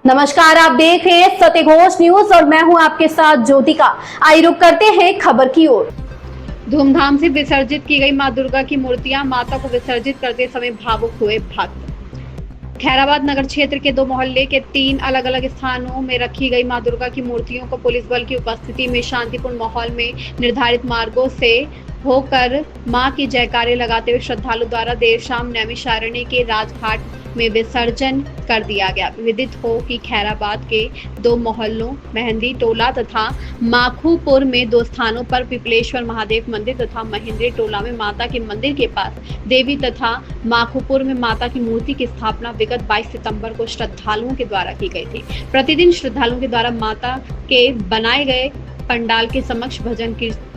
नमस्कार, आप देख रहे हैं सत्य घोष न्यूज और मैं हूं आपके साथ ज्योतिका। आइए रुक करते हैं खबर की ओर। धूमधाम से विसर्जित की गई मां दुर्गा की मूर्तियां, माता को विसर्जित करते समय भावुक हुए भक्त। खैराबाद नगर क्षेत्र के 2 मोहल्ले के 3 अलग अलग स्थानों में रखी गई मां दुर्गा की मूर्तियों को पुलिस बल की उपस्थिति में शांतिपूर्ण माहौल में निर्धारित मार्गों से होकर मां की जयकारे लगाते हुए श्रद्धालु द्वारा देर शाम नैमिषारण्य के राजघाट में विसर्जन कर दिया गया। विदित हो कि खैराबाद के 2 मोहल्लों मेहंदी टोला तथा माखूपुर में 2 स्थानों पर पिपलेश्वर महादेव मंदिर तथा महेंद्री टोला में माता के मंदिर के पास देवी तथा माखूपुर में माता की मूर्ति की स्थापना विगत 22 सितंबर को श्रद्धालुओं के द्वारा की गई थी। प्रतिदिन श्रद्धालुओं के द्वारा माता के बनाए गए पंडाल के समक्ष भजन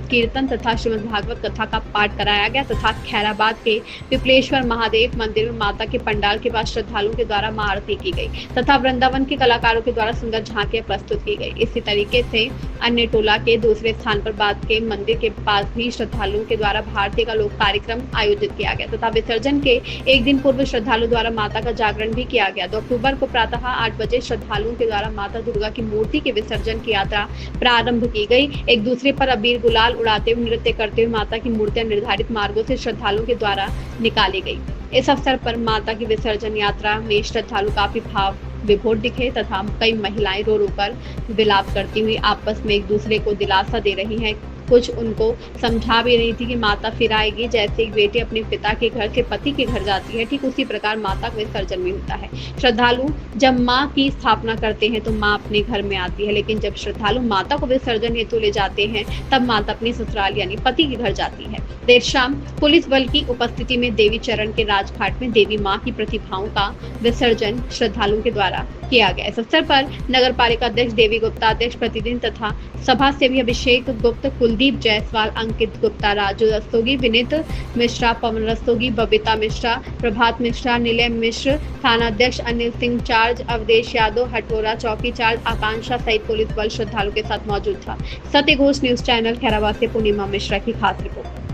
कीर्तन तथा श्रीमद् भागवत कथा का पाठ कराया गया तथा खैराबाद के पिपलेश्वर महादेव मंदिर में माता के पंडाल के पास श्रद्धालुओं के द्वारा महाआरती की गई तथा वृंदावन के कलाकारों के द्वारा सुंदर झांकियां प्रस्तुत की गई। इसी तरीके से अन्य टोला के दूसरे स्थान पर बाद के मंदिर के पास भी श्रद्धालुओं के द्वारा भारती का लोक कार्यक्रम आयोजित किया गया तथा विसर्जन के एक दिन पूर्व श्रद्धालु द्वारा माता का जागरण भी किया गया। 2 अक्टूबर को प्रातः 8 बजे श्रद्धालुओं के द्वारा माता दुर्गा की मूर्ति के विसर्जन की यात्रा प्रारंभ की गई। एक दूसरे पर अबीर गुलाल उड़ाते हुए नृत्य करते हुए माता की मूर्तियां निर्धारित मार्गों से श्रद्धालुओं के द्वारा निकाली गई। इस अवसर पर माता की विसर्जन यात्रा में श्रद्धालु काफी भाव विभोर दिखे तथा कई महिलाएं रो रो कर विलाप करती हुई आपस में एक दूसरे को दिलासा दे रही हैं। कुछ उनको समझा भी रही थी कि माता फिर आएगी। जैसे एक बेटी अपने पिता के घर से पति के घर जाती है, ठीक उसी प्रकार माता का विसर्जन भी होता है। श्रद्धालु जब माँ की स्थापना करते हैं तो माँ अपने घर में आती है, लेकिन जब श्रद्धालु माता को विसर्जन हेतु ले जाते हैं तब माता अपनी ससुराल यानी पति के घर जाती है। देर शाम पुलिस बल की उपस्थिति में देवी चरण के राजघाट में देवी माँ की प्रतिभाओं का विसर्जन श्रद्धालुओं के द्वारा किया गया। इस अवसर पर नगर पालिका अध्यक्ष देवी गुप्ता, अध्यक्ष प्रतिदिन तथा सभा सेवी अभिषेक गुप्त, कुलदीप जायसवाल, अंकित गुप्ता, राजू रस्तोगी, विनीत मिश्रा, पवन रस्तोगी, बबीता मिश्रा, प्रभात मिश्रा, नीलय मिश्र, थाना अध्यक्ष अनिल सिंह चार्ज, अवधेश यादव, हटोरा चौकी चार्ज, आकांक्षा सहित पुलिस बल श्रद्धालु के साथ मौजूद था। सत्य घोष न्यूज चैनल खैराबाद से पूर्णिमा मिश्रा की खास रिपोर्ट।